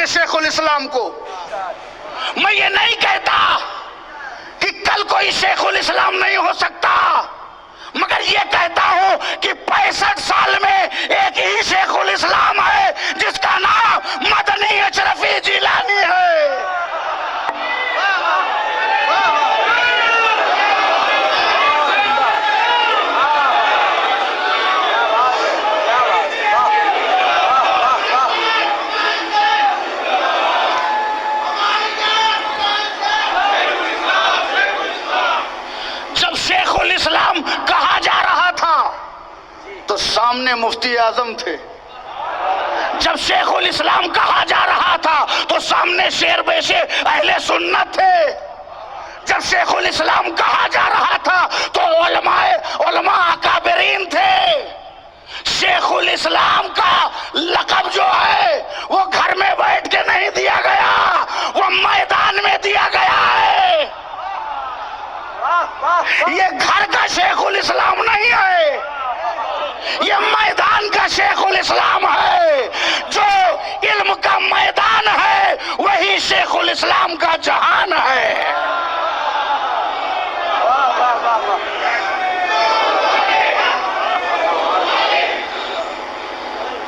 اپنے شیخ الاسلام کو. میں یہ نہیں کہتا کہ کل کوئی شیخ الاسلام نہیں ہو سکتا، مگر یہ کہتا ہوں کہ 65 سال میں ایک ہی شیخ الاسلام ہے جس کا نام مدنی اشرفی جیلانی ہے. جب شیخ الاسلام کہا جا رہا تھا تو سامنے مفتی اعظم تھے. جب شیخ الاسلام کہا جا رہا تھا تو سامنے شیر بیشے اہل سنت تھے. جب شیخ الاسلام کہا جا رہا تھا تو علماء اکابرین تھے. شیخ الاسلام کا لقب جو ہے وہ گھر میں بیٹھ کے نہیں دیا گیا، وہ میدان میں دیا گیا ہے. یہ گھر کا شیخ الاسلام نہیں ہے، یہ میدان کا شیخ الاسلام ہے. جو علم کا میدان ہے وہی شیخ الاسلام کا جہان ہے.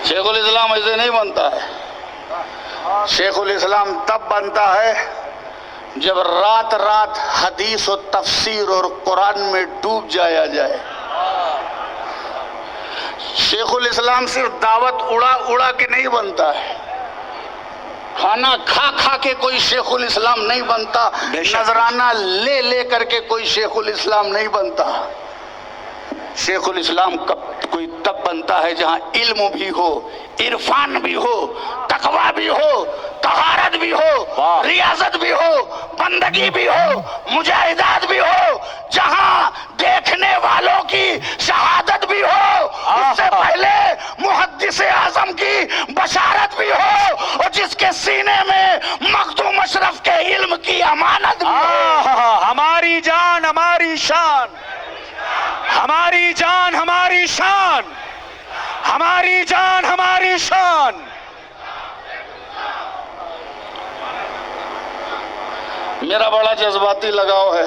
شیخ الاسلام ایسے نہیں بنتا ہے. شیخ الاسلام تب بنتا ہے جب رات رات حدیث و تفسیر اور قرآن میں ڈوب جایا جائے. شیخ الاسلام صرف دعوت اڑا کے نہیں بنتا ہے، کھانا کھا کھا کے کوئی شیخ الاسلام نہیں بنتا، نذرانہ لے کر کے کوئی شیخ الاسلام نہیں بنتا. شیخ الاسلام کوئی تب بنتا ہے جہاں علم بھی ہو، عرفان بھی ہو، تقوی بھی ہو، طہارت بھی ہو، ریاضت بھی ہو، بندگی بھی ہو، مجاہدات بھی ہو، جہاں دیکھنے والوں کی شہادت بھی ہو، اس سے پہلے محدث اعظم کی بشارت بھی ہو، اور جس کے سینے میں مخدوم اشرف کے علم کی امانت بھی ہو. ہماری جان ہماری شان، ہماری جان ہماری شان، ہماری جان ہماری شان. میرا بڑا جذباتی لگاؤ ہے.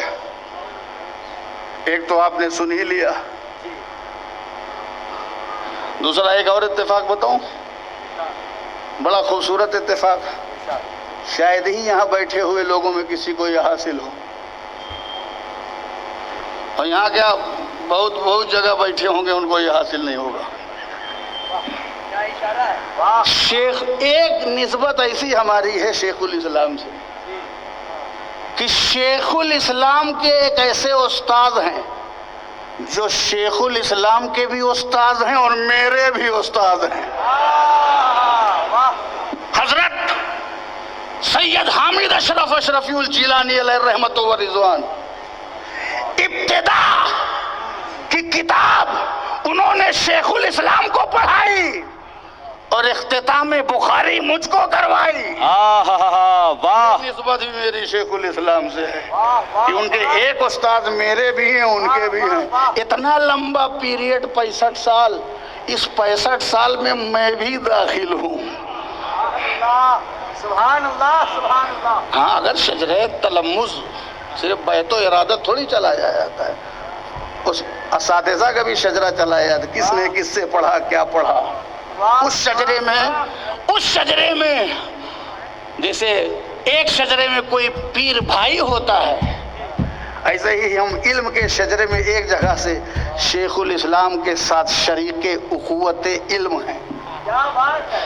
ایک تو آپ نے سن ہی لیا، دوسرا ایک اور اتفاق بتاؤں، بڑا خوبصورت اتفاق، شاید ہی یہاں بیٹھے ہوئے لوگوں میں کسی کو یہ حاصل ہو. اور یہاں کیا بہت جگہ بیٹھے ہوں گے ان کو یہ حاصل نہیں ہوگا. شیخ ایک نسبت ایسی ہماری ہے شیخ الاسلام سے کہ شیخ الاسلام کے ایک ایسے استاد ہیں جو شیخ الاسلام کے بھی استاد ہیں اور میرے بھی استاد ہیں. حضرت سید حامد اشرف اشرفی الجیلانی علیہ رحمت و رضوان ابتدا کی کتاب انہوں نے شیخ الاسلام کو پڑھائی اور اختتام بخاری مجھ کو کروائی. واہ، نسبت بھی میری شیخ الاسلام سے ہے کہ ان کے ایک استاد میرے بھی ہیں ان کے بھی ہیں. اتنا لمبا پیریڈ 65 سال، اس 65 سال میں میں بھی داخل ہوں. سبحان اللہ سبحان اللہ. ہاں، اگر شجرہ تلمذ صرف بیت و ارادت تھوڑی چلایا جاتا ہے، اس اساتذہ کا بھی شجرہ چلایا جاتا ہے. کس نے کس سے پڑھا، کیا پڑھا. اس شجرے میں جیسے ایک شجرے میں کوئی پیر بھائی ہوتا ہے، ایسے ہی ہم علم کے شجرے میں ایک جگہ سے شیخ الاسلام کے ساتھ شریک اخوت علم ہیں. کیا بات ہے.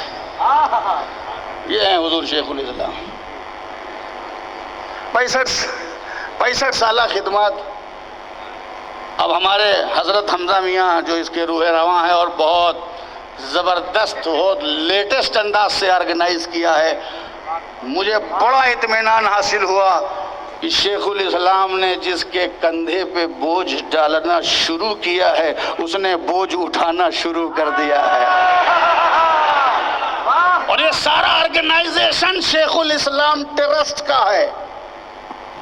یہ ہیں حضور شیخ الاسلام. 65 سالہ خدمات. اب ہمارے حضرت حمزہ میاں جو اس کے روح رواں ہیں اور بہت زبردست، بہت لیٹسٹ انداز سے آرگنائز کیا ہے. مجھے بڑا اطمینان حاصل ہوا کہ شیخ الاسلام نے جس کے کندھے پہ بوجھ ڈالنا شروع کیا ہے اس نے بوجھ اٹھانا شروع کر دیا ہے. اور یہ سارا آرگنائزیشن شیخ الاسلام ٹرسٹ کا ہے.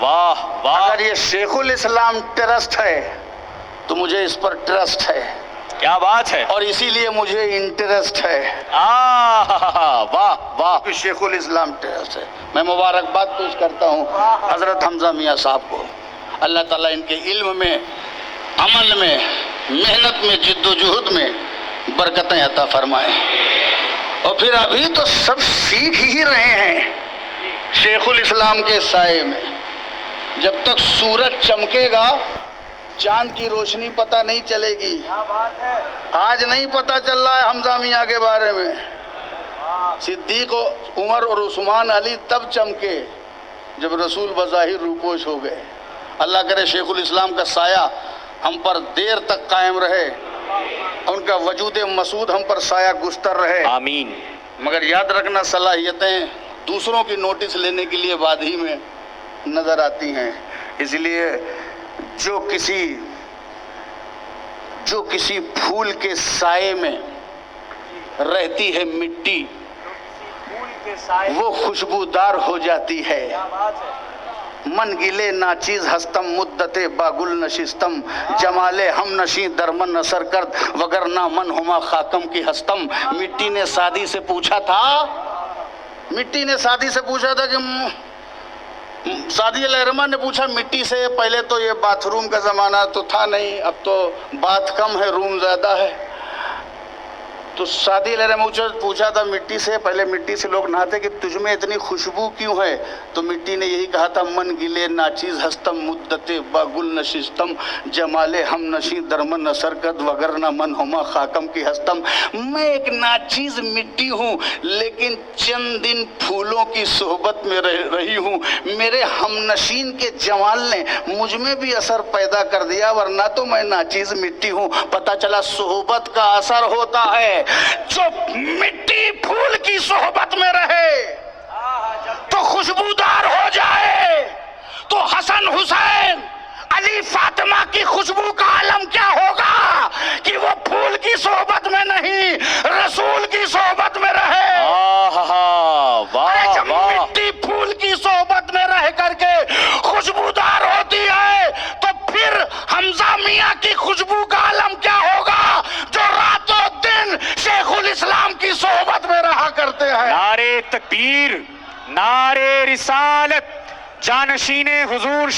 واہ واہ. اگر یہ شیخ الاسلام ٹرسٹ ہے تو مجھے اس پر ٹرسٹ ہے. کیا بات ہے. اور اسی لیے مجھے انٹرسٹ ہے واہ واہ. کہ شیخ الاسلام ٹرسٹ ہے. میں مبارکباد پیش کرتا ہوں حضرت حمزہ میاں صاحب کو. اللہ تعالیٰ ان کے علم میں، عمل میں، محنت میں، جد و جہد میں برکتیں عطا فرمائے. اور پھر ابھی تو سب سیکھ ہی رہے ہیں شیخ الاسلام کے سائے میں. جب تک سورج چمکے گا چاند کی روشنی پتہ نہیں چلے گی. کیا بات ہے. آج نہیں پتہ چل رہا ہے حمزہ میاں کے بارے میں. صدیق و عمر اور عثمان علی تب چمکے جب رسول بظاہر روپوش ہو گئے. اللہ کرے شیخ الاسلام کا سایہ ہم پر دیر تک قائم رہے، ان کا وجود مسعود ہم پر سایہ گستر رہے. آمین. مگر یاد رکھنا صلاحیتیں دوسروں کی نوٹس لینے کے لیے بعد ہی میں نظر آتی ہیں. اس لیے جو کسی پھول کے سائے میں رہتی ہے مٹی پھول کے سائے. وہ خوشبودار ہو جاتی ہے. کیا بات ہے. من گلے ناچیز ہستم مدت باگل نشستم جمال ہم نشیں درمن نصر کرد وگرنہ من ہما خاکم کی ہستم. مٹی نے سادی سے پوچھا تھا کہ سعدی علیہ الرحمن نے پوچھا مٹی سے. پہلے تو یہ باتھ روم کا زمانہ تو تھا نہیں، اب تو باتھ کم ہے روم زیادہ ہے. تو سعدی علیہ الرحمن پوچھا تھا مٹی سے، پہلے مٹی سے لوگ نہاتے کہ تجھ میں اتنی خوشبو کیوں ہے؟ تو مٹی نے یہی کہا تھا من گلے ناچیز ہستم مدت باگل نشستم جمال ہم نشیں درمن نصر کد وگرنہ من ہما خاکم کی ہستم. میں ایک ناچیز مٹی ہوں لیکن چند دن پھولوں کی صحبت میں رہی ہوں. میرے ہم نشین کے جمال نے مجھ میں بھی اثر پیدا کر دیا، ورنہ تو میں ناچیز مٹی ہوں. پتہ چلا صحبت کا اثر ہوتا ہے. جو مٹی پھول کی صحبت میں رہے تو خوشبودار ہو جائے تو حسن حسین علی فاطمہ کی خوشبو کا عالم کیا ہوگا کہ وہ پھول کی صحبت میں نہیں رسول کی صحبت میں رہے. جب مٹی پھول کی صحبت میں رہ کر کے خوشبودار ہوتی ہے تو پھر حمزہ میاں کی خوشبو کا عالم کیا ہوگا جو رات و دن شیخ الاسلام کی صحبت میں رہا کرتے ہیں. نعرے تکبیر، نعرے رسالت، جانشین حضور